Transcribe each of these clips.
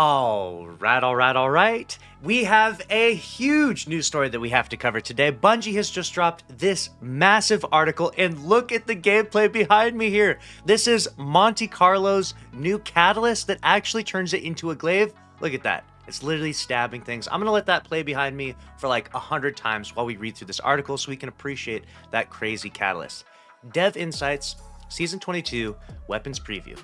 All right. We have a huge news story that we have to cover today. Bungie has just dropped this massive article, and look at the gameplay behind me here. This is Monte Carlo's new catalyst that actually turns it into a glaive. Look at that. It's literally stabbing things. I'm gonna let that play behind me for like 100 times while we read through this article so we can appreciate that crazy catalyst. Dev Insights, Season 22, Weapons Preview.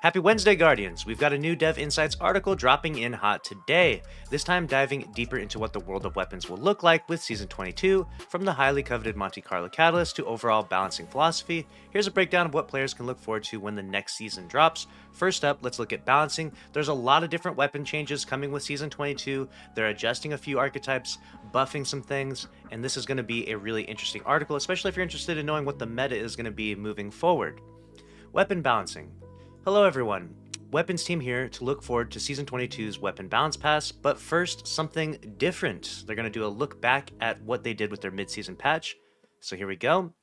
Happy Wednesday, Guardians! We've got a new Dev Insights article dropping in hot today, this time diving deeper into what the world of weapons will look like with Season 22, from the highly coveted Monte Carlo Catalyst to overall balancing philosophy. Here's a breakdown of what players can look forward to when the next season drops. First up, let's look at balancing. There's a lot of different weapon changes coming with Season 22. They're adjusting a few archetypes, buffing some things, and this is going to be a really interesting article, especially if you're interested in knowing what the meta is going to be moving forward. Weapon balancing. Hello everyone, Weapons team here to look forward to Season 22's Weapon Balance Pass, but first, something different. They're going to do a look back at what they did with their mid-season patch. So here we go.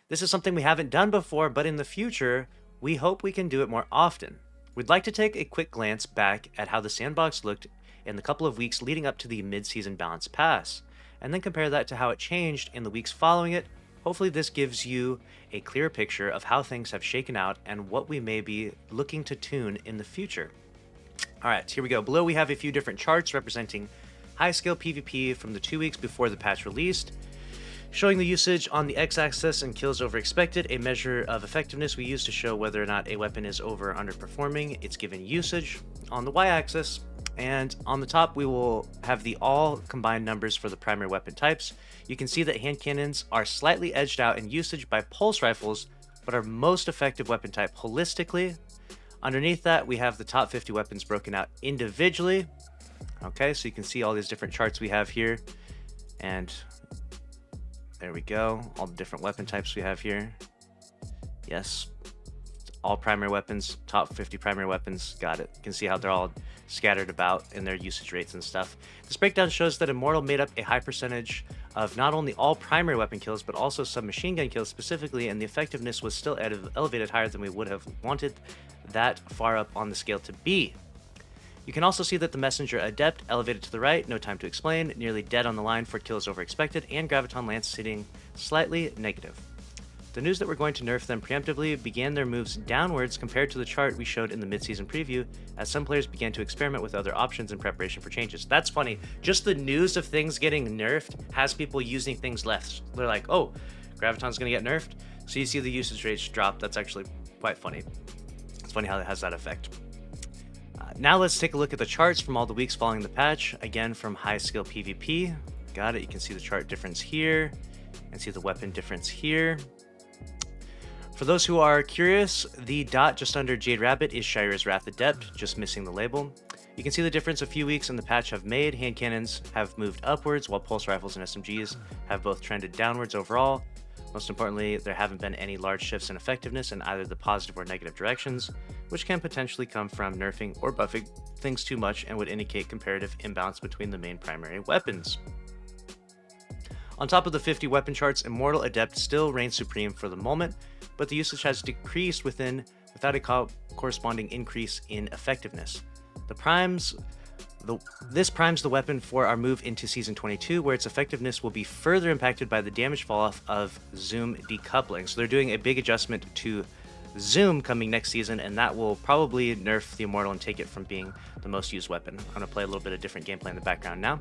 This is something we haven't done before, but in the future, we hope we can do it more often. We'd like to take a quick glance back at how the sandbox looked in the couple of weeks leading up to the mid-season Balance Pass, and then compare that to how it changed in the weeks following it. Hopefully this gives you a clear picture of how things have shaken out and what we may be looking to tune in the future. Alright, here we go. Below we have a few different charts representing high-scale PvP from the 2 weeks before the patch released, showing the usage on the x-axis and kills over expected, a measure of effectiveness we use to show whether or not a weapon is over or underperforming its given usage on the y-axis. And on the top, we will have the all combined numbers for the primary weapon types. You can see that hand cannons are slightly edged out in usage by pulse rifles, but are most effective weapon type holistically. Underneath that, we have the top 50 weapons broken out individually. Okay, so you can see all these different charts we have here. And there we go, all the different weapon types we have here. Yes, all primary weapons, top 50 primary weapons, got it. You can see how they're all scattered about in their usage rates and stuff. This breakdown shows that Immortal made up a high percentage of not only all primary weapon kills, but also submachine gun kills specifically, and the effectiveness was still elevated higher than we would have wanted that far up on the scale to be. You can also see that the Messenger Adept elevated to the right, no time to explain, nearly dead on the line for kills over expected, and Graviton Lance sitting slightly negative. The news that we're going to nerf them preemptively began their moves downwards compared to the chart we showed in the mid-season preview, as some players began to experiment with other options in preparation for changes. That's funny. Just the news of things getting nerfed has people using things less. They're like, oh, Graviton's going to get nerfed? So you see the usage rates drop. That's actually quite funny. It's funny how it has that effect. Now let's take a look at the charts from all the weeks following the patch. Again, from high skill PvP. Got it. You can see the chart difference here and see the weapon difference here. For those who are curious, the dot just under Jade Rabbit is Shira's Wrath Adept, just missing the label. You can see the difference a few weeks in the patch have made. Hand cannons have moved upwards, while pulse rifles and SMGs have both trended downwards overall. Most importantly, there haven't been any large shifts in effectiveness in either the positive or negative directions, which can potentially come from nerfing or buffing things too much and would indicate comparative imbalance between the main primary weapons. On top of the 50 weapon charts, Immortal Adept still reigns supreme for the moment, but the usage has decreased without a corresponding increase in effectiveness. This primes the weapon for our move into Season 22, where its effectiveness will be further impacted by the damage falloff of Zoom decoupling. So they're doing a big adjustment to Zoom coming next season, and that will probably nerf the Immortal and take it from being the most used weapon. I'm going to play a little bit of different gameplay in the background now.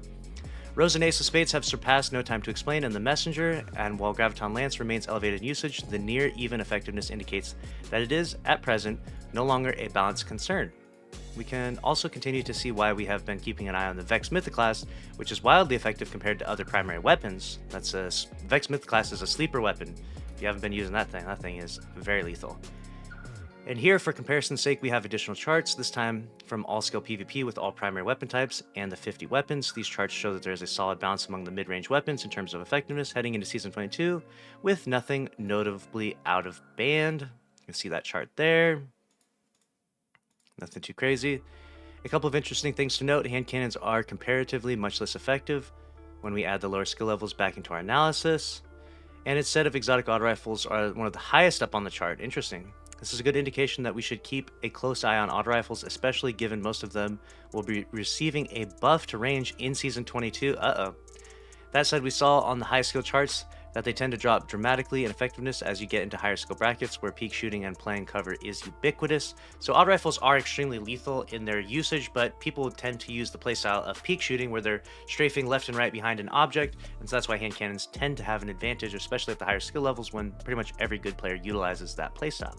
Rose and Ace of Spades have surpassed No Time to Explain in the Messenger, and while Graviton Lance remains elevated in usage, the near-even effectiveness indicates that it is, at present, no longer a balanced concern. We can also continue to see why we have been keeping an eye on the Vex Mythoclast, which is wildly effective compared to other primary weapons. Vex Mythoclast is a sleeper weapon. If you haven't been using that thing is very lethal. And here, for comparison's sake, we have additional charts, this time from all-skill PvP with all primary weapon types and the 50 weapons. These charts show that there is a solid balance among the mid-range weapons in terms of effectiveness heading into Season 22, with nothing notably out of band. You can see that chart there. Nothing too crazy. A couple of interesting things to note: hand cannons are comparatively much less effective when we add the lower skill levels back into our analysis. And its set of exotic auto rifles are one of the highest up on the chart. Interesting. This is a good indication that we should keep a close eye on auto rifles, especially given most of them will be receiving a buff to range in Season 22. That said, we saw on the high skill charts that they tend to drop dramatically in effectiveness as you get into higher skill brackets where peak shooting and playing cover is ubiquitous. So auto rifles are extremely lethal in their usage, but people tend to use the playstyle of peak shooting where they're strafing left and right behind an object, and so that's why hand cannons tend to have an advantage, especially at the higher skill levels when pretty much every good player utilizes that playstyle.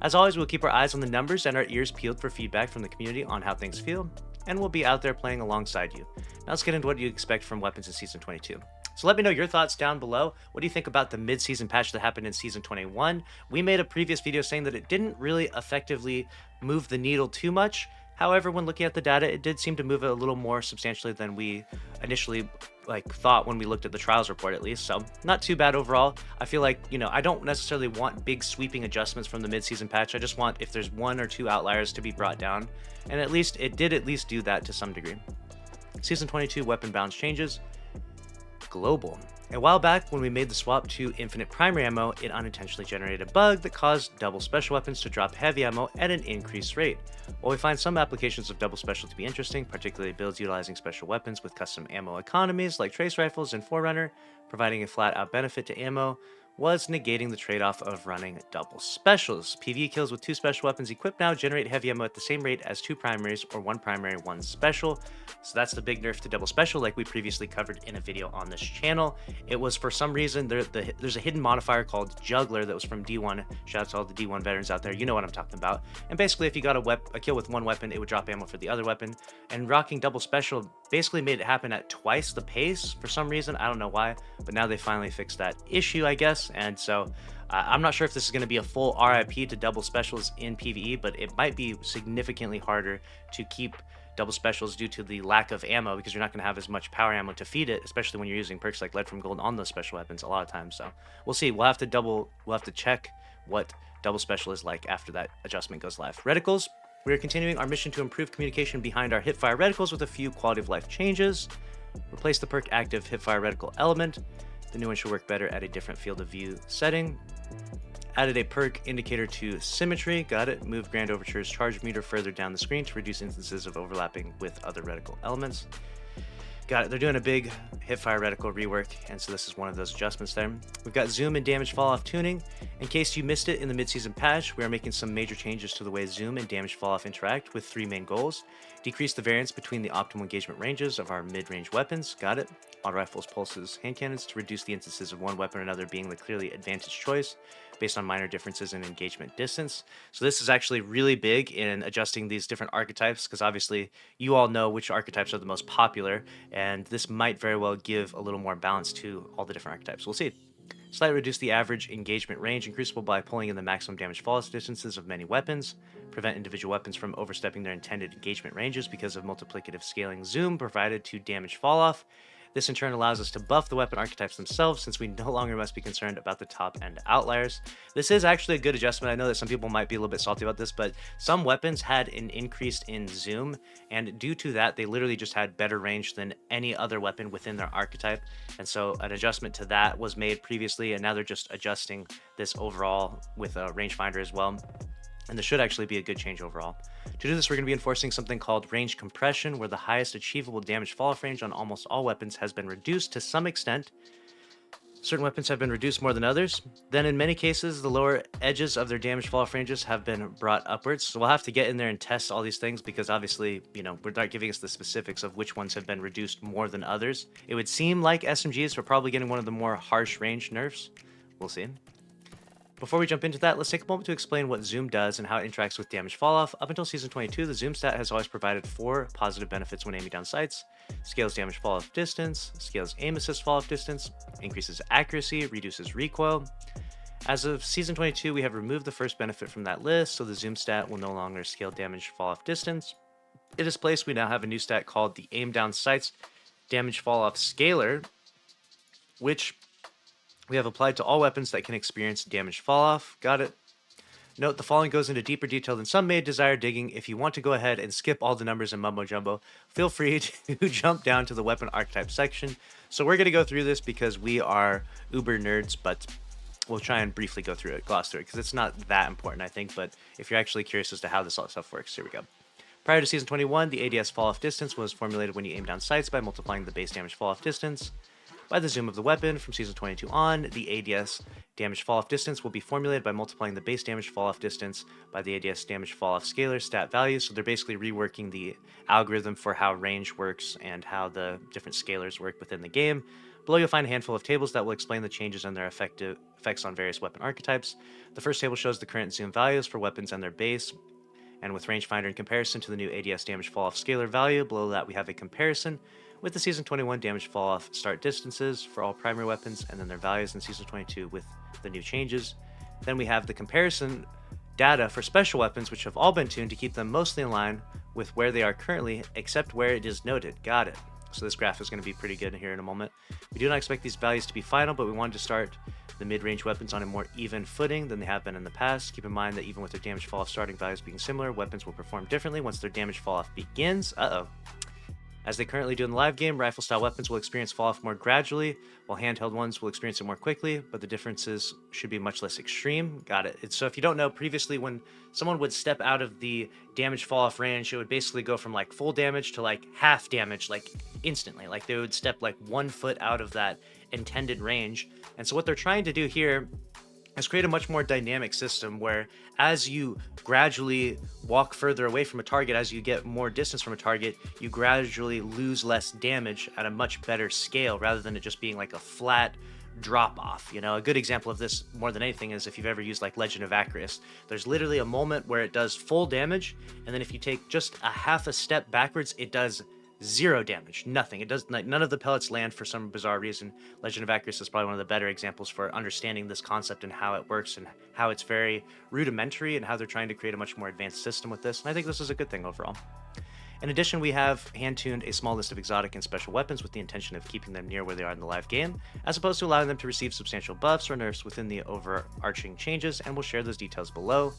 As always, we'll keep our eyes on the numbers and our ears peeled for feedback from the community on how things feel, and we'll be out there playing alongside you. Now let's get into what you expect from weapons in Season 22. So let me know your thoughts down below. What do you think about the mid-season patch that happened in Season 21? We made a previous video saying that it didn't really effectively move the needle too much. However, when looking at the data, it did seem to move it a little more substantially than we initially thought when we looked at the trials report, at least. So not too bad overall. I feel like, I don't necessarily want big sweeping adjustments from the mid-season patch. I just want if there's 1 or 2 outliers to be brought down. And at least it did do that to some degree. Season 22 weapon balance changes. Global. A while back, when we made the swap to infinite primary ammo, it unintentionally generated a bug that caused double special weapons to drop heavy ammo at an increased rate. While we find some applications of double special to be interesting, particularly builds utilizing special weapons with custom ammo economies like trace rifles and Forerunner, providing a flat-out benefit to ammo, was negating the trade-off of running double specials. PvE kills with 2 special weapons equipped now generate heavy ammo at the same rate as 2 primaries or 1 primary, 1 special. So that's the big nerf to double special like we previously covered in a video on this channel. It was for some reason, there's a hidden modifier called Juggler that was from D1. Shout out to all the D1 veterans out there, you know what I'm talking about. And basically if you got a kill with 1 weapon, it would drop ammo for the other weapon. And rocking double special basically made it happen at twice the pace for some reason. I don't know why, but now they finally fixed that issue, I guess. And so I'm not sure if this is going to be a full RIP to double specials in PvE, but it might be significantly harder to keep double specials due to the lack of ammo, because you're not going to have as much power ammo to feed it, especially when you're using perks like Lead from Gold on those special weapons a lot of times. So we'll see. We'll have to check what double special is like after that adjustment goes live. Reticles. We are continuing our mission to improve communication behind our hipfire reticles with a few quality of life changes. Replace the perk active hipfire reticle element. The new one should work better at a different field of view setting. Added a perk indicator to symmetry. Got it. Move Grand Overture's charge meter further down the screen to reduce instances of overlapping with other reticle elements. Got it. They're doing a big hipfire reticle rework, and so this is one of those adjustments there. We've got zoom and damage fall off tuning. In case you missed it in the mid-season patch, we are making some major changes to the way zoom and damage fall off interact with 3 main goals. Decrease the variance between the optimal engagement ranges of our mid-range weapons. Got it. Auto rifles, pulses, hand cannons to reduce the instances of one weapon or another being the clearly advantaged choice based on minor differences in engagement distance. So this is actually really big in adjusting these different archetypes, because obviously you all know which archetypes are the most popular, and this might very well give a little more balance to all the different archetypes. We'll see. Slightly reduce the average engagement range in Crucible by pulling in the maximum damage fall distances of many weapons. Prevent individual weapons from overstepping their intended engagement ranges because of multiplicative scaling zoom provided to damage fall off. This in turn allows us to buff the weapon archetypes themselves, since we no longer must be concerned about the top end outliers. This is actually a good adjustment. I know that some people might be a little bit salty about this, but some weapons had an increase in zoom, and due to that, they literally just had better range than any other weapon within their archetype. And so an adjustment to that was made previously, and now they're just adjusting this overall with a rangefinder as well. And this should actually be a good change overall. To do this, we're going to be enforcing something called range compression, where the highest achievable damage fall-off range on almost all weapons has been reduced to some extent. Certain weapons have been reduced more than others. Then in many cases, the lower edges of their damage fall-off ranges have been brought upwards. So we'll have to get in there and test all these things, because obviously, we're not giving us the specifics of which ones have been reduced more than others. It would seem like SMGs are probably getting one of the more harsh range nerfs. We'll see. Before we jump into that, let's take a moment to explain what zoom does and how it interacts with damage falloff. Up until Season 22, the zoom stat has always provided 4 positive benefits when aiming down sights. Scales damage falloff distance, scales aim assist falloff distance, increases accuracy, reduces recoil. As of Season 22, we have removed the first benefit from that list, so the zoom stat will no longer scale damage falloff distance. In its place, we now have a new stat called the aim down sights damage falloff scaler, which we have applied to all weapons that can experience damage fall-off. Got it. Note, the following goes into deeper detail than some may desire digging. If you want to go ahead and skip all the numbers and mumbo-jumbo, feel free to jump down to the weapon archetype section. So we're going to go through this because we are uber nerds, but we'll try and briefly go through it, gloss through it, because it's not that important, I think. But if you're actually curious as to how this all stuff works, here we go. Prior to Season 21, the ADS fall-off distance was formulated when you aim down sights by multiplying the base damage fall-off distance by the zoom of the weapon. From Season 22 on, the ADS damage fall-off distance will be formulated by multiplying the base damage fall-off distance by the ADS damage fall-off scalar stat value. So they're basically reworking the algorithm for how range works and how the different scalars work within the game. Below you'll find a handful of tables that will explain the changes and their effects on various weapon archetypes. The first table shows the current zoom values for weapons and their base, and with rangefinder in comparison to the new ADS damage fall-off scalar value. Below that we have a comparison with the Season 21 damage fall-off start distances for all primary weapons, and then their values in Season 22 with the new changes. Then we have the comparison data for special weapons, which have all been tuned to keep them mostly in line with where they are currently, except where it is noted. Got it. So this graph is going to be pretty good here in a moment. We do not expect these values to be final, but we wanted to start the mid-range weapons on a more even footing than they have been in the past. Keep in mind that even with their damage fall-off starting values being similar, weapons will perform differently once their damage fall-off begins. As they currently do in the live game, rifle-style weapons will experience fall-off more gradually, while handheld ones will experience it more quickly, but the differences should be much less extreme. Got it. So if you don't know, previously when someone would step out of the damage fall-off range, it would basically go from like full damage to like half damage, like instantly. Like they would step like 1 foot out of that intended range. And so what they're trying to do here is create a much more dynamic system where as you gradually walk further away from a target, as you get more distance from a target, you gradually lose less damage at a much better scale rather than it just being like a flat drop off. You know, a good example of this more than anything is if you've ever used like Legend of Acris. There's literally a moment where it does full damage, and then if you take just a half a step backwards, it does 0 damage, nothing. It does like, none of the pellets land for some bizarre reason. Legend of Acris is probably one of the better examples for understanding this concept and how it works and how it's very rudimentary and how they're trying to create a much more advanced system with this. And I think this is a good thing overall. In addition, we have hand-tuned a small list of exotic and special weapons with the intention of keeping them near where they are in the live game, as opposed to allowing them to receive substantial buffs or nerfs within the overarching changes, and we'll share those details below.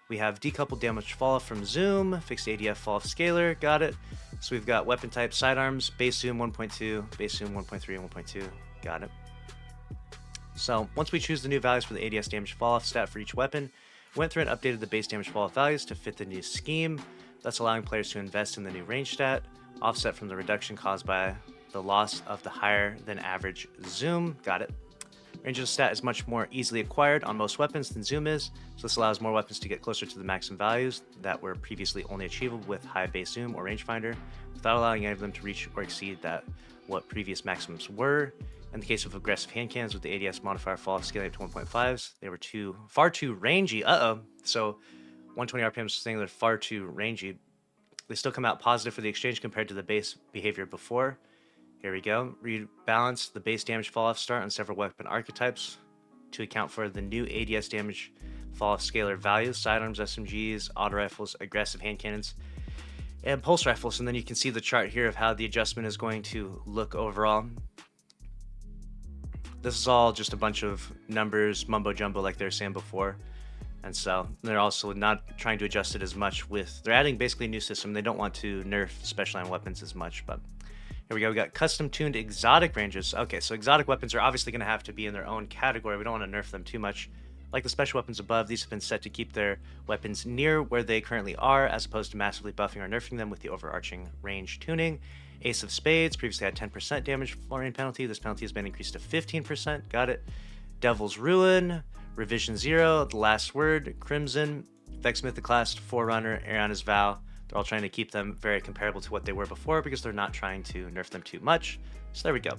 We have decoupled damage fall-off from zoom, fixed ADF fall-off scalar, got it. So we've got weapon type sidearms, base zoom 1.2, base zoom 1.3 and 1.2, got it. So once we choose the new values for the ADS damage fall-off stat for each weapon, we went through and updated the base damage fall-off values to fit the new scheme, thus allowing players to invest in the new range stat, offset from the reduction caused by the loss of the higher than average zoom, got it. Range of the stat is much more easily acquired on most weapons than zoom is, so this allows more weapons to get closer to the maximum values that were previously only achievable with high base zoom or rangefinder, without allowing any of them to reach or exceed what previous maximums were. In the case of aggressive hand cannons with the ADS modifier fall scaling up to 1.5s, they were far too rangy. So 120 RPM saying they're far too rangy. They still come out positive for the exchange compared to the base behavior before. Here we go. Rebalance the base damage fall-off start on several weapon archetypes to account for the new ADS damage fall-off scalar values, sidearms, SMGs, auto rifles, aggressive hand cannons, and pulse rifles. And then you can see the chart here of how the adjustment is going to look overall. This is all just a bunch of numbers, mumbo jumbo like they were saying before. And so they're also not trying to adjust it as much they're adding basically a new system. They don't want to nerf special line weapons as much, but here we go. We got custom tuned exotic ranges. Okay, so exotic weapons are obviously going to have to be in their own category. We don't want to nerf them too much. Like the special weapons above, these have been set to keep their weapons near where they currently are, as opposed to massively buffing or nerfing them with the overarching range tuning. Ace of Spades previously had 10% damage flooring penalty. This penalty has been increased to 15%. Got it. Devil's Ruin, Revision 0, The Last Word, Crimson, Vex Mythoclast, Forerunner, Ariana's Vow. They're all trying to keep them very comparable to what they were before because they're not trying to nerf them too much. So there we go.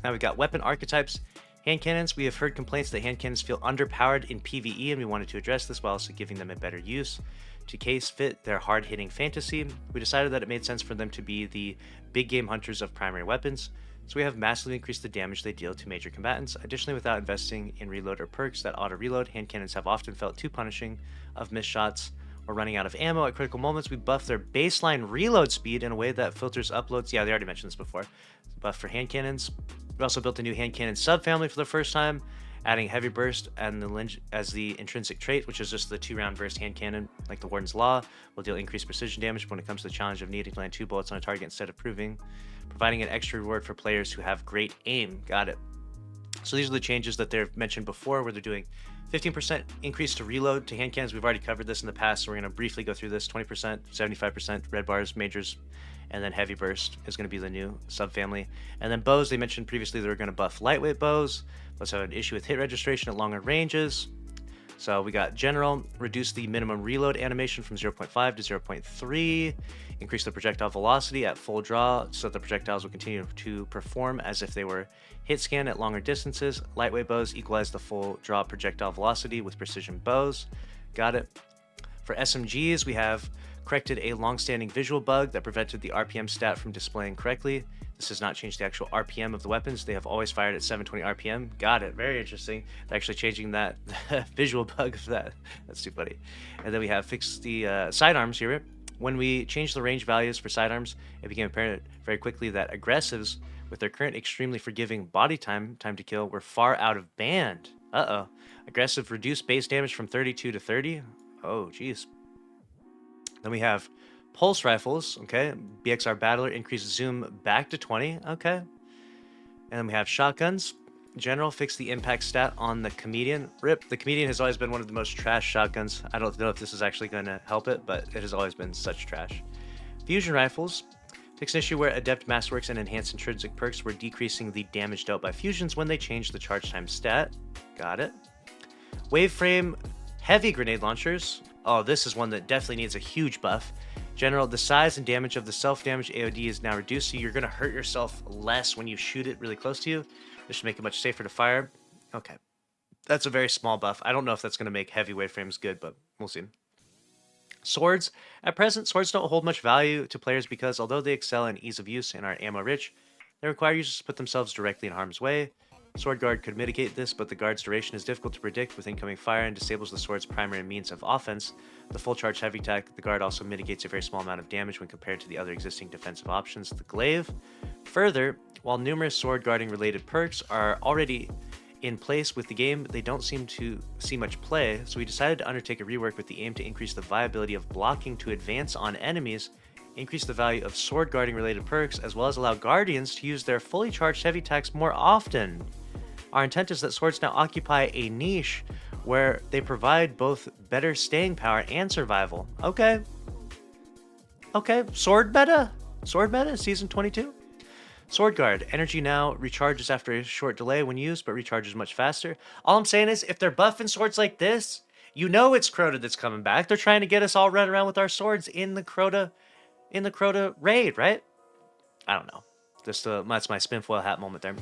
Now we've got weapon archetypes. Hand cannons. We have heard complaints that hand cannons feel underpowered in PvE, and we wanted to address this while also giving them a better use. To case fit their hard-hitting fantasy, we decided that it made sense for them to be the big game hunters of primary weapons. So we have massively increased the damage they deal to major combatants. Additionally, without investing in reload or perks that auto-reload, hand cannons have often felt too punishing of missed shots or running out of ammo at critical moments. We buff their baseline reload speed in a way that filters uploads. Yeah, they already mentioned this before. Buff for hand cannons. We also built a new hand cannon subfamily for the first time, adding heavy burst and as the intrinsic trait, which is just the 2-round burst hand cannon, like the Warden's Law, will deal increased precision damage when it comes to the challenge of needing to land 2 bullets on a target instead of providing an extra reward for players who have great aim. Got it. So these are the changes that they've mentioned before, where they're doing 15% increase to reload to hand cannons. We've already covered this in the past, so we're going to briefly go through this. 20%, 75%, red bars, majors, and then heavy burst is going to be the new subfamily. And then bows, they mentioned previously they were going to buff lightweight bows. Let's have an issue with hit registration at longer ranges. So we got general, reduce the minimum reload animation from 0.5 to 0.3, increase the projectile velocity at full draw so that the projectiles will continue to perform as if they were hit scan at longer distances. Lightweight bows equalize the full draw projectile velocity with precision bows. Got it. For SMGs, we have corrected a long-standing visual bug that prevented the RPM stat from displaying correctly. This does not change the actual RPM of the weapons. They have always fired at 720 RPM. Got it. Very interesting. They're actually changing that visual bug of that. That's too funny. And then we have fixed the sidearms here. When we changed the range values for sidearms, it became apparent very quickly that aggressives, with their current extremely forgiving body time to kill, were far out of band. Uh-oh. Aggressive reduced base damage from 32 to 30. Oh, geez. Then we have pulse rifles, okay. BXR Battler increases zoom back to 20, okay. And then we have shotguns. General, fix the impact stat on the Comedian. RIP, the Comedian has always been one of the most trash shotguns. I don't know if this is actually going to help it, but it has always been such trash. Fusion rifles, fix an issue where Adept Masterworks and Enhanced Intrinsic perks were decreasing the damage dealt by fusions when they changed the charge time stat. Got it. Waveframe heavy grenade launchers. Oh, this is one that definitely needs a huge buff. General, the size and damage of the self-damage AOD is now reduced, so you're going to hurt yourself less when you shoot it really close to you. This should make it much safer to fire. Okay. That's a very small buff. I don't know if that's going to make heavy waveframes good, but we'll see. Swords. At present, swords don't hold much value to players because although they excel in ease of use and are ammo-rich, they require users to put themselves directly in harm's way. Sword Guard could mitigate this, but the guard's duration is difficult to predict with incoming fire and disables the sword's primary means of offense. The full charge heavy attack, the guard also mitigates a very small amount of damage when compared to the other existing defensive options, the glaive. Further, while numerous sword guarding related perks are already in place with the game, they don't seem to see much play, so we decided to undertake a rework with the aim to increase the viability of blocking to advance on enemies, increase the value of sword guarding related perks, as well as allow guardians to use their fully charged heavy attacks more often. Our intent is that swords now occupy a niche where they provide both better staying power and survival. Okay. Okay, sword meta? Sword meta, season 22? Sword Guard. Energy now recharges after a short delay when used, but recharges much faster. All I'm saying is, if they're buffing swords like this, you know it's Crota that's coming back. They're trying to get us all running around with our swords in the Crota raid, right? I don't know. That's my spinfoil hat moment there.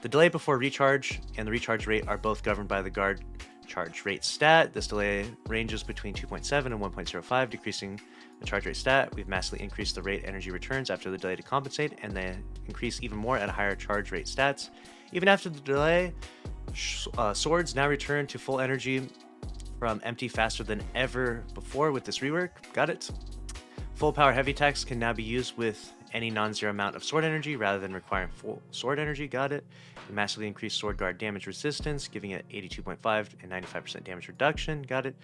The delay before recharge and the recharge rate are both governed by the guard charge rate stat. This delay ranges between 2.7 and 1.05, decreasing the charge rate stat. We've massively increased the rate energy returns after the delay to compensate, and they increase even more at higher charge rate stats. Even after the delay, swords now return to full energy from empty faster than ever before with this rework. Got it. Full power heavy attacks can now be used with any non-zero amount of sword energy rather than requiring full sword energy. Got it. We massively increased sword guard damage resistance, giving it 82.5 and 95% damage reduction. Got it.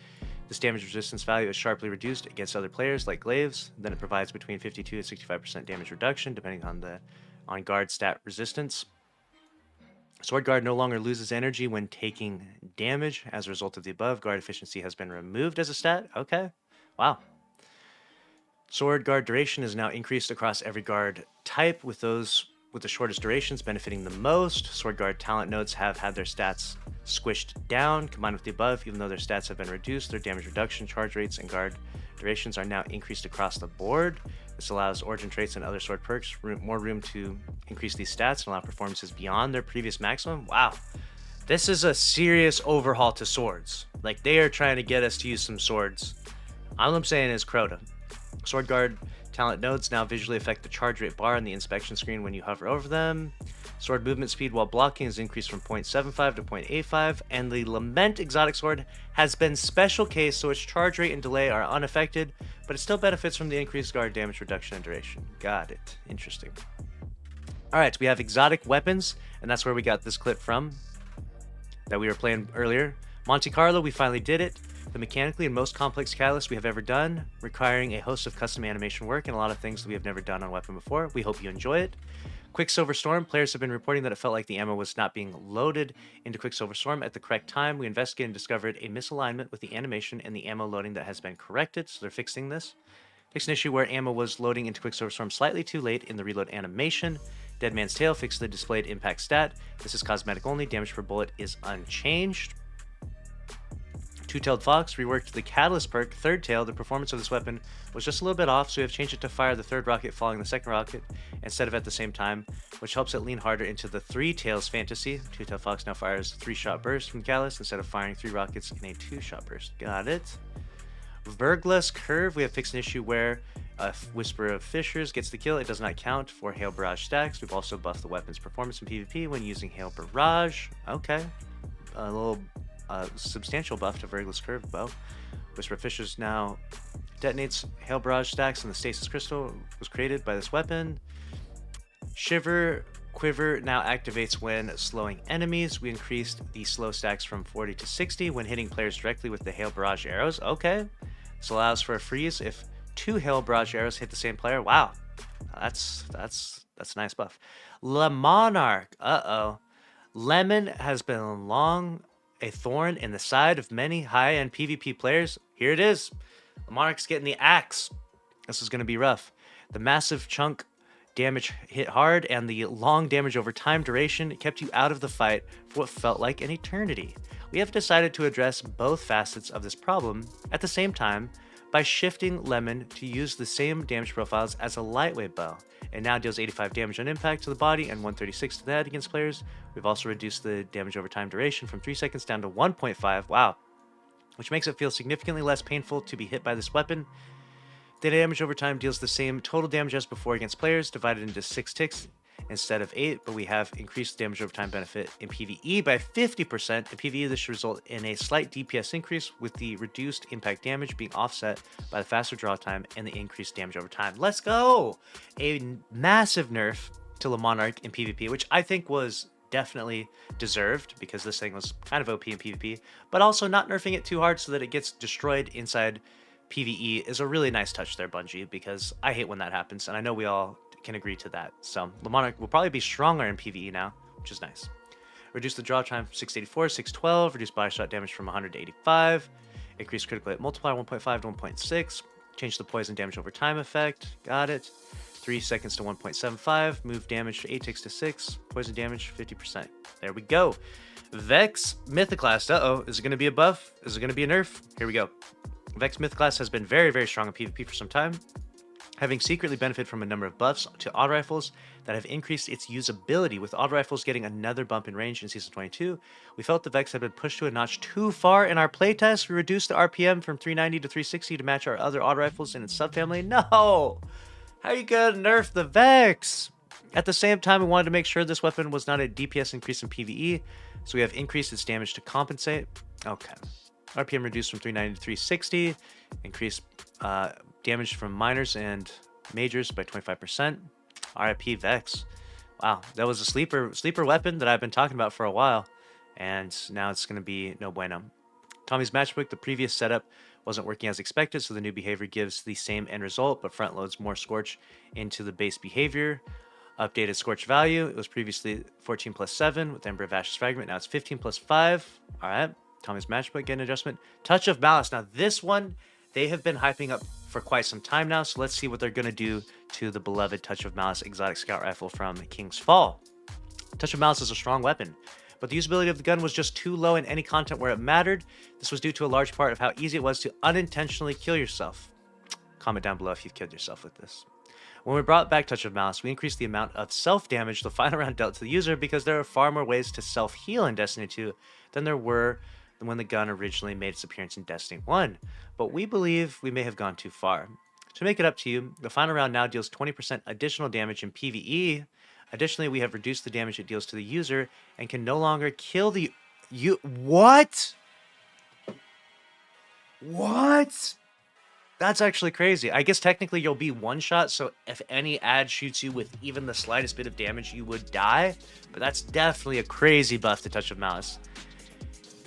This damage resistance value is sharply reduced against other players like glaives. Then it provides between 52 and 65% damage reduction depending on guard stat resistance. Sword Guard no longer loses energy when taking damage. As a result of the above, guard efficiency has been removed as a stat. Okay. Wow. Sword Guard duration is now increased across every guard type, with those with the shortest durations benefiting the most. Sword Guard talent nodes have had their stats squished down. Combined with the above, even though their stats have been reduced, their damage reduction, charge rates, and guard durations are now increased across the board. This allows origin traits and other sword perks more room to increase these stats and allow performances beyond their previous maximum. Wow. This is a serious overhaul to swords. Like, they are trying to get us to use some swords. All I'm saying is Crota. Sword Guard talent nodes now visually affect the charge rate bar on the inspection screen when you hover over them. Sword movement speed while blocking is increased from 0.75 to 0.85, and the Lament exotic sword has been special case, so its charge rate and delay are unaffected, but it still benefits from the increased guard damage reduction and duration. Got it. Interesting. Alright, we have exotic weapons, and that's where we got this clip from that we were playing earlier. Monte Carlo, we finally did it. the mechanically and most complex catalyst we have ever done, requiring a host of custom animation work and a lot of things that we have never done on a weapon before. We hope you enjoy it. Quicksilver Storm, players have been reporting that it felt like the ammo was not being loaded into Quicksilver Storm at the correct time. We investigated and discovered a misalignment with the animation and the ammo loading that has been corrected, so they're fixing this. Fixed an issue where ammo was loading into Quicksilver Storm slightly too late in the reload animation. Dead Man's Tail fixed the displayed impact stat. This is cosmetic only. Damage per bullet is unchanged. Two-Tailed Fox reworked the Catalyst perk, Third Tail. The performance of this weapon was just a little bit off, so we have changed it to fire the third rocket following the second rocket instead of at the same time, which helps it lean harder into the Three Tails fantasy. Two-Tailed Fox now fires 3-shot burst from Catalyst instead of firing 3 rockets in a 2-shot burst. Got it. Vergla's Curve, we have fixed an issue where Whisper of Fissures gets the kill. It does not count for Hail Barrage stacks. We've also buffed the weapon's performance in PvP when using Hail Barrage. Okay. A little substantial buff to Vergla's Curve bow. Whisper of Fissures now detonates Hail Barrage stacks, and the Stasis Crystal was created by this weapon. Shiver Quiver now activates when slowing enemies. We increased the slow stacks from 40 to 60 when hitting players directly with the Hail Barrage arrows. Okay. This allows for a freeze if 2 Hail Barrage arrows hit the same player. Wow. That's a nice buff. Le Monarch. Uh-oh. Lemon has been long a thorn in the side of many high-end PvP players. Here it is. Le Monarch's getting the axe. This is going to be rough. The massive chunk damage hit hard, and the long damage over time duration kept you out of the fight for what felt like an eternity. We have decided to address both facets of this problem at the same time by shifting Lemon to use the same damage profiles as a lightweight bow. It now deals 85 damage on impact to the body and 136 to the head against players. We've also reduced the damage over time duration from 3 seconds down to 1.5, wow, which makes it feel significantly less painful to be hit by this weapon. The damage over time deals the same total damage as before against players, divided into 6 ticks instead of 8, but we have increased the damage over time benefit in PvE by 50%. In PvE, this should result in a slight DPS increase, with the reduced impact damage being offset by the faster draw time and the increased damage over time. Let's go! A massive nerf to Le Monarch in PvP, which I think was definitely deserved because this thing was kind of OP in PvP, but also not nerfing it too hard so that it gets destroyed inside PvE is a really nice touch there, Bungie, because I hate when that happens, and I know we all can agree to that. So Le Monarch will probably be stronger in PvE now, which is nice. Reduce the draw time from 684 to 612, reduce body shot damage from 100 to 85, increase critical hit multiplier 1.5 to 1.6, change the poison damage over time effect, got it. 3 seconds to 1.75, move damage to 8 ticks to 6, poison damage 50%. There we go. Vex Mythoclast, uh-oh, is it going to be a buff? Is it going to be a nerf? Here we go. Vex Mythoclast has been very, very strong in PvP for some time, having secretly benefited from a number of buffs to auto rifles that have increased its usability. With auto rifles getting another bump in range in Season 22, we felt the Vex had been pushed to a notch too far in our playtest. We reduced the RPM from 390 to 360 to match our other auto rifles in its subfamily. No! How are you gonna nerf the Vex? At the same time, we wanted to make sure this weapon was not a DPS increase in PvE, so we have increased its damage to compensate. Okay. RPM reduced from 390 to 360, increased damage from minors and majors by 25%. RIP Vex. Wow, that was a sleeper weapon that I've been talking about for a while, and now it's going to be no bueno. Tommy's Matchbook, the previous setup wasn't working as expected, so the new behavior gives the same end result, but front loads more Scorch into the base behavior. Updated Scorch value. It was previously 14 plus 7 with Ember of Ashes Fragment. Now it's 15 plus 5. All right. Tommy's Matchbook, get an adjustment. Touch of Malice. Now this one, they have been hyping up for quite some time now, so let's see what they're going to do to the beloved Touch of Malice exotic scout rifle from King's Fall. Touch of Malice is a strong weapon, but the usability of the gun was just too low in any content where it mattered. This was due to a large part of how easy it was to unintentionally kill yourself. Comment down below if you've killed yourself with this. When we brought back Touch of Malice, we increased the amount of self-damage the final round dealt to the user because there are far more ways to self-heal in Destiny 2 than there were when the gun originally made its appearance in Destiny 1. But we believe we may have gone too far. To make it up to you, the final round now deals 20% additional damage in PvE. Additionally, we have reduced the damage it deals to the user and can no longer kill the... What? What? That's actually crazy. I guess technically you'll be one shot, so if any ad shoots you with even the slightest bit of damage, you would die. But that's definitely a crazy buff to Touch of Malice.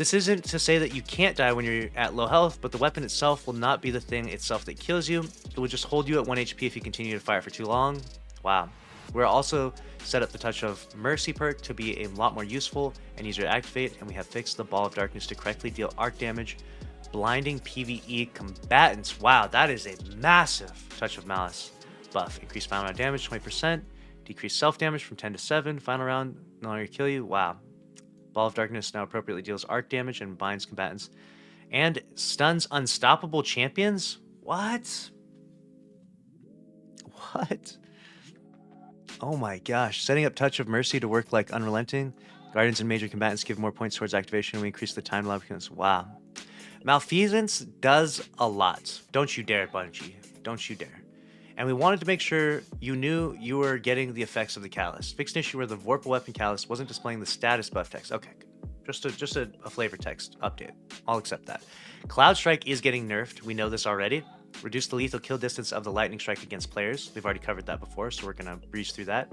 This isn't to say that you can't die when you're at low health, but the weapon itself will not be the thing itself that kills you. It will just hold you at 1 HP if you continue to fire for too long. Wow. We're also set up the Touch of Mercy perk to be a lot more useful and easier to activate, and we have fixed the Ball of Darkness to correctly deal arc damage, blinding PvE combatants. Wow, that is a massive Touch of Malice buff. Increased final round damage 20%, decreased self damage from 10 to 7, final round no longer kill you. Wow. Ball of Darkness now appropriately deals arc damage and binds combatants and stuns unstoppable champions. What? Oh my gosh. Setting up Touch of Mercy to work like Unrelenting. Guardians and major combatants give more points towards activation, and we increase the time allowed. Wow. Malfeasance does a lot. Don't you dare, Bungie. Don't you dare. And we wanted to make sure you knew you were getting the effects of the Callus. Fixed an issue where the Vorpal Weapon Callus wasn't displaying the status buff text. Okay, good. Just a flavor text update. I'll accept that. Cloud Strike is getting nerfed. We know this already. Reduce the lethal kill distance of the Lightning Strike against players. We've already covered that before, so we're going to breeze through that.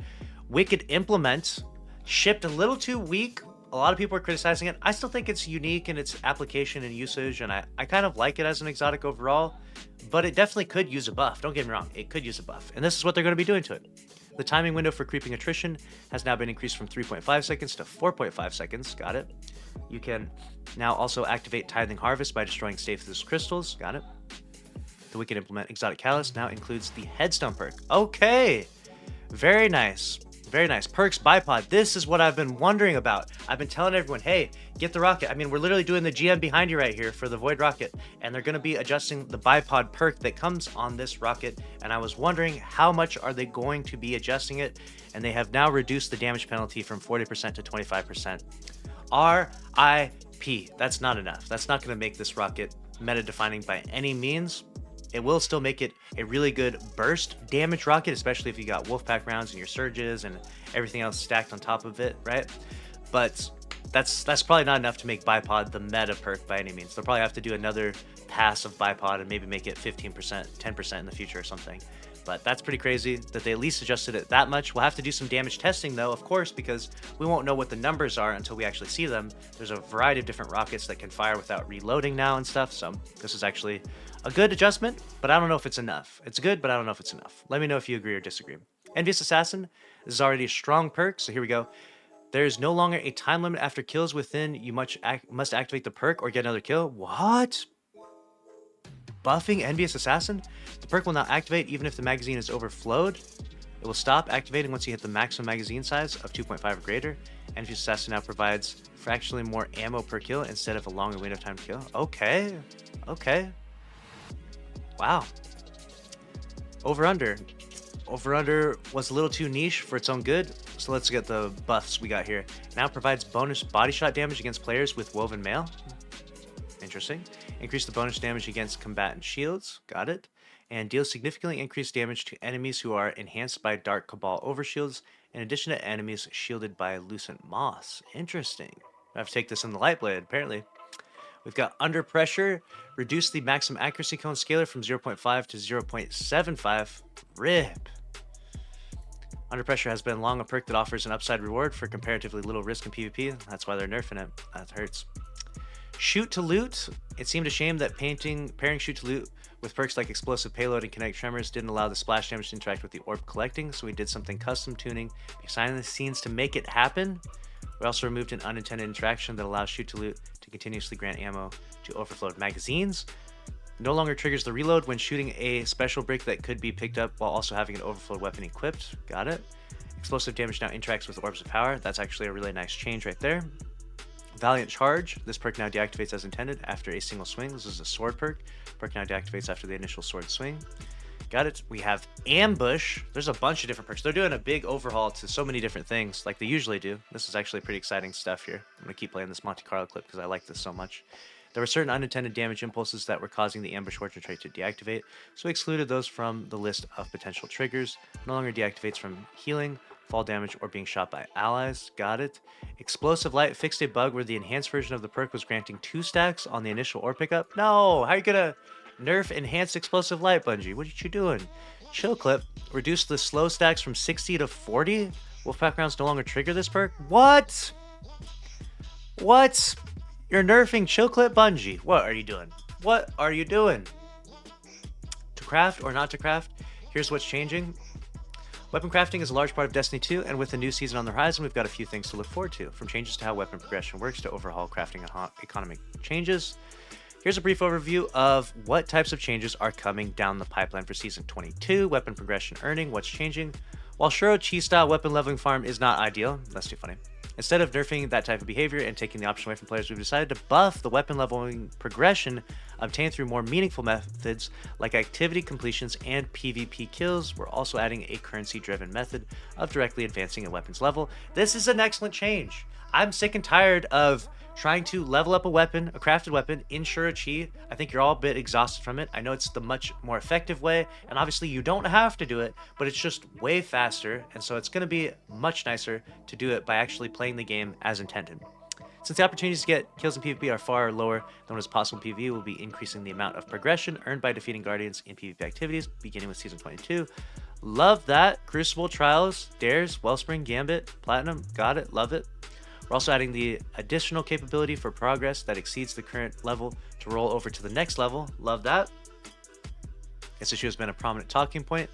Wicked Implement shipped a little too weak. A lot of people are criticizing it. I still think it's unique in its application and usage, and I kind of like it as an exotic overall, but it definitely could use a buff. Don't get me wrong, it could use a buff, and this is what they're going to be doing to it. The timing window for creeping attrition has now been increased from 3.5 seconds to 4.5 seconds. Got it. You can now also activate Tithing Harvest by destroying Stasis crystals. Got it. The Wicked Implement Exotic Callus now includes the Headstone perk. Okay, very nice. Very nice. Perks bipod. This is what I've been wondering about. I've been telling everyone, hey, get the rocket. I mean, we're literally doing the GM behind you right here for the Void Rocket, and they're going to be adjusting the bipod perk that comes on this rocket, and I was wondering how much are they going to be adjusting it, and they have now reduced the damage penalty from 40% to 25%. RIP. That's not enough. That's not going to make this rocket meta-defining by any means. It will still make it a really good burst damage rocket, especially if you got Wolfpack rounds and your surges and everything else stacked on top of it, right? But that's probably not enough to make bipod the meta perk by any means. They'll probably have to do another pass of bipod and maybe make it 15%, 10% in the future or something. But that's pretty crazy that they at least adjusted it that much. We'll have to do some damage testing though, of course, because we won't know what the numbers are until we actually see them. There's a variety of different rockets that can fire without reloading now and stuff, so this is actually a good adjustment, but I don't know if it's enough. It's good, but I don't know if it's enough. Let me know if you agree or disagree. Envious Assassin, this is already a strong perk, so here we go. There's no longer a time limit after kills within. You must activate the perk or get another kill. What? Buffing Envious Assassin? The perk will now activate even if the magazine is overflowed. It will stop activating once you hit the maximum magazine size of 2.5 or greater. Envious Assassin now provides fractionally more ammo per kill instead of a longer window of time to kill. Okay. Okay. Wow. Over-under. Over-under was a little too niche for its own good, so let's get the buffs we got here. Now provides bonus body shot damage against players with Woven Mail. Interesting. Increase the bonus damage against combatant shields. Got it. And deals significantly increased damage to enemies who are enhanced by Dark Cabal overshields, in addition to enemies shielded by Lucent Moss. Interesting. I have to take this in the Lightblade, apparently. We've got Under Pressure. Reduce the maximum accuracy cone scaler from 0.5 to 0.75. RIP. Under Pressure has been long a perk that offers an upside reward for comparatively little risk in PvP. That's why they're nerfing it. That hurts. Shoot to Loot. It seemed a shame that pairing Shoot to Loot with perks like Explosive Payload and Kinetic Tremors didn't allow the splash damage to interact with the orb collecting, so we did something custom tuning behind the scenes to make it happen. We also removed an unintended interaction that allows Shoot to Loot to continuously grant ammo to overflowed magazines. No longer triggers the reload when shooting a special brick that could be picked up while also having an overflowed weapon equipped. Got it. Explosive damage now interacts with Orbs of Power. That's actually a really nice change right there. Valiant Charge. This perk now deactivates as intended after a single swing. This is a sword perk. Perk now deactivates after the initial sword swing. Got it. We have Ambush. There's a bunch of different perks. They're doing a big overhaul to so many different things like they usually do. This is actually pretty exciting stuff here. I'm going to keep playing this Monte Carlo clip because I like this so much. There were certain unintended damage impulses that were causing the Ambush Origin trait to deactivate, so we excluded those from the list of potential triggers. No longer deactivates from healing, fall damage, or being shot by allies. Got it. Explosive Light fixed a bug where the enhanced version of the perk was granting 2 stacks on the initial orb pickup. No! How are you gonna nerf Enhanced Explosive Light, Bungie? What are you doing? Chill Clip reduced the slow stacks from 60 to 40. Wolfpack rounds no longer trigger this perk. What? What? You're nerfing Chill Clip Bungie. What are you doing? What are you doing? To craft or not to craft, here's what's changing. Weapon crafting is a large part of Destiny 2, and with the new season on the horizon, we've got a few things to look forward to, from changes to how weapon progression works to overhaul crafting and economic changes. Here's a brief overview of what types of changes are coming down the pipeline for Season 22, weapon progression earning, what's changing. While Shuro Chi style weapon leveling farm is not ideal, that's too funny. Instead of nerfing that type of behavior and taking the option away from players, we've decided to buff the weapon leveling progression obtained through more meaningful methods like activity completions and PvP kills. We're also adding a currency-driven method of directly advancing a weapon's level. This is an excellent change. I'm sick and tired of trying to level up a weapon, a crafted weapon, in Shuro Chi. I think you're all a bit exhausted from it. I know it's the much more effective way, and obviously you don't have to do it, but it's just way faster, and so it's going to be much nicer to do it by actually playing the game as intended. Since the opportunities to get kills in PvP are far lower than what is possible in PvE, we'll be increasing the amount of progression earned by defeating Guardians in PvP activities, beginning with Season 22. Love that. Crucible, Trials, Dares, Wellspring, Gambit, Platinum, got it, love it. We're also adding the additional capability for progress that exceeds the current level to roll over to the next level. Love that. This issue has been a prominent talking point.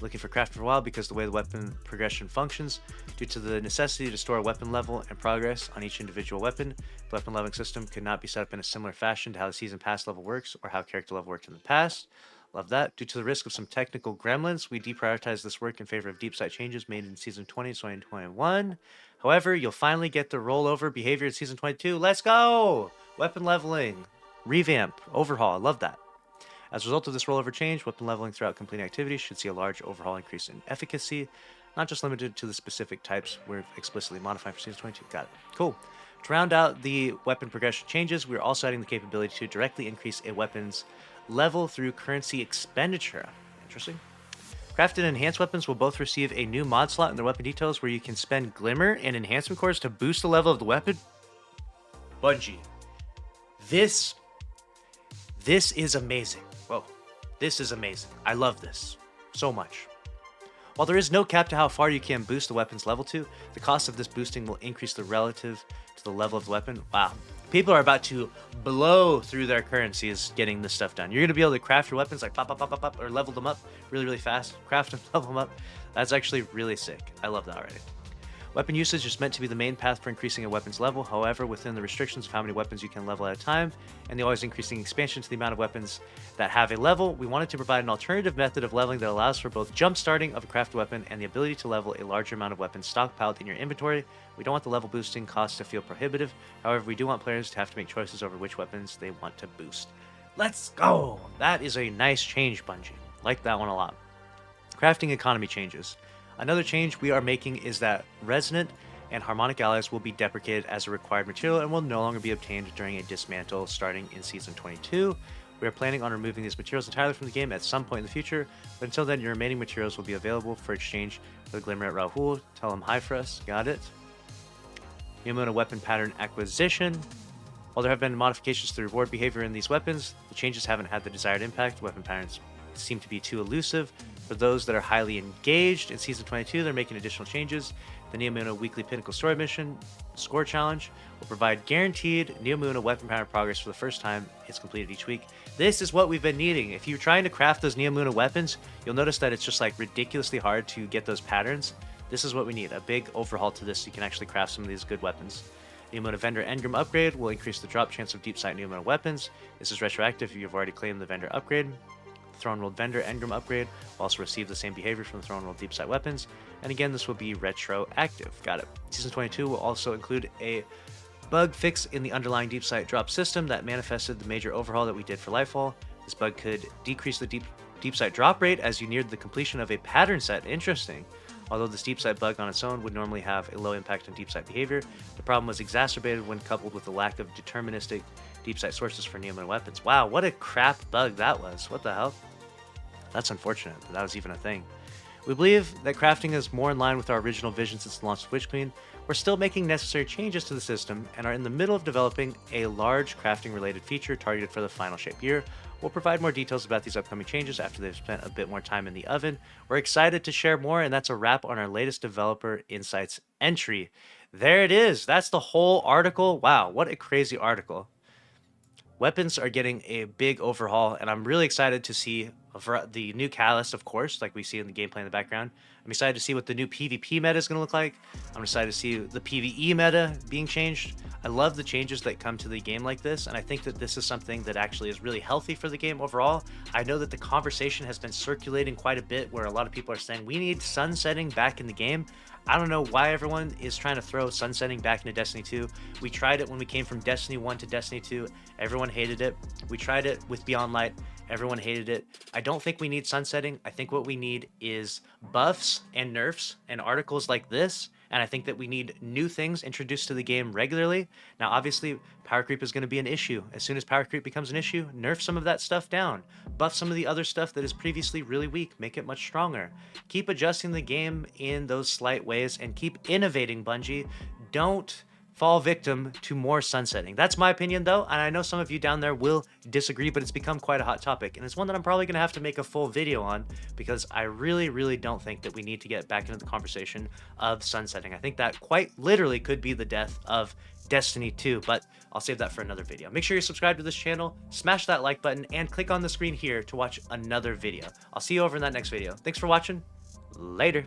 Looking for craft for a while because the way the weapon progression functions, due to the necessity to store a weapon level and progress on each individual weapon, the weapon leveling system could not be set up in a similar fashion to how the season pass level works or how character level worked in the past. Love that. Due to the risk of some technical gremlins, we deprioritized this work in favor of deep site changes made in Season 20 and 2021. However, you'll finally get the rollover behavior in Season 22. Let's go! Weapon leveling, revamp, overhaul. I love that. As a result of this rollover change, weapon leveling throughout completing activities should see a large overhaul increase in efficacy, not just limited to the specific types we're explicitly modifying for Season 22. Got it. Cool. To round out the weapon progression changes, we're also adding the capability to directly increase a weapon's level through currency expenditure. Interesting. Crafted and enhanced weapons will both receive a new mod slot in their weapon details where you can spend glimmer and enhancement cores to boost the level of the weapon. Bungie. This is amazing. Whoa. This is amazing. I love this so much. While there is no cap to how far you can boost the weapon's level to, the cost of this boosting will increase the relative to the level of the weapon. Wow. People are about to blow through their currencies getting this stuff done. You're going to be able to craft your weapons like pop, pop, pop, pop, pop, or level them up really, really fast. Craft them, level them up. That's actually really sick. I love that already. Weapon usage is meant to be the main path for increasing a weapon's level. However, within the restrictions of how many weapons you can level at a time, and the always increasing expansion to the amount of weapons that have a level, we wanted to provide an alternative method of leveling that allows for both jump starting of a craft weapon and the ability to level a larger amount of weapons stockpiled in your inventory. We don't want the level boosting costs to feel prohibitive. However, we do want players to have to make choices over which weapons they want to boost. Let's go! That is a nice change, Bungie. Like that one a lot. Crafting economy changes. Another change we are making is that resonant and harmonic alloys will be deprecated as a required material and will no longer be obtained during a dismantle starting in Season 22. We are planning on removing these materials entirely from the game at some point in the future, but until then, your remaining materials will be available for exchange with Glimmer at Rahul. Tell him hi for us. Got it. Yamuna weapon pattern acquisition. While there have been modifications to the reward behavior in these weapons, the changes haven't had the desired impact. Weapon patterns seem to be too elusive. For those that are highly engaged in Season 22, they're making additional changes. The Neomuna Weekly Pinnacle Story Mission Score Challenge will provide guaranteed Neomuna weapon pattern progress for the first time it's completed each week. This is what we've been needing. If you're trying to craft those Neomuna weapons, you'll notice that it's just like ridiculously hard to get those patterns. This is what we need, a big overhaul to this so you can actually craft some of these good weapons. Neomuna Vendor Engram upgrade will increase the drop chance of deep sight Neomuna weapons. This is retroactive if you've already claimed the vendor upgrade. Throne World Vendor Engram upgrade will also receive the same behavior from the Throne World Deep Sight weapons, and again, this will be retroactive. Got it. Season 22 will also include a bug fix in the underlying Deep Sight drop system that manifested the major overhaul that we did for LIGHTFALL. This bug could decrease the deep sight drop rate as you neared the completion of a pattern set. Interesting. Although this deep sight bug on its own would normally have a low impact on deep sight behavior, the problem was exacerbated when coupled with the lack of deterministic deep sight sources for Neomuna weapons. Wow, what a crap bug that was. What the hell? That's unfortunate that was even a thing. We believe that crafting is more in line with our original vision since the launch of SWEATCICLE. We're still making necessary changes to the system and are in the middle of developing a large crafting related feature targeted for the final shape year. We'll provide more details about these upcoming changes after they've spent a bit more time in the oven. We're excited to share more, and that's a wrap on our latest developer insights entry. There it is. That's the whole article. Wow, what a crazy article. Weapons are getting a big overhaul, and I'm really excited to see the new catalyst, of course, like we see in the gameplay in the background. I'm excited to see what the new PvP meta is going to look like. I'm excited to see the PvE meta being changed. I love the changes that come to the game like this, and I think that this is something that actually is really healthy for the game overall. I know that the conversation has been circulating quite a bit where a lot of people are saying we need sunsetting back in the game. I don't know why everyone is trying to throw sunsetting back into Destiny 2. We tried it when we came from Destiny 1 to Destiny 2. Everyone hated it. We tried it with Beyond Light. Everyone hated it. I don't think we need sunsetting. I think what we need is buffs and nerfs and articles like this. And I think that we need new things introduced to the game regularly. Now, obviously, power creep is going to be an issue. As soon as power creep becomes an issue, nerf some of that stuff down. Buff some of the other stuff that is previously really weak. Make it much stronger. Keep adjusting the game in those slight ways and keep innovating, Bungie. Don't fall victim to more sunsetting. That's my opinion, though, and I know some of you down there will disagree, but it's become quite a hot topic, and it's one that I'm probably going to have to make a full video on because I really don't think that we need to get back into the conversation of sunsetting. I think that quite literally could be the death of Destiny 2, but I'll save that for another video. Make sure you subscribe to this channel, smash that like button, and click on the screen here to watch another video. I'll see you over in that next video. Thanks for watching. Later.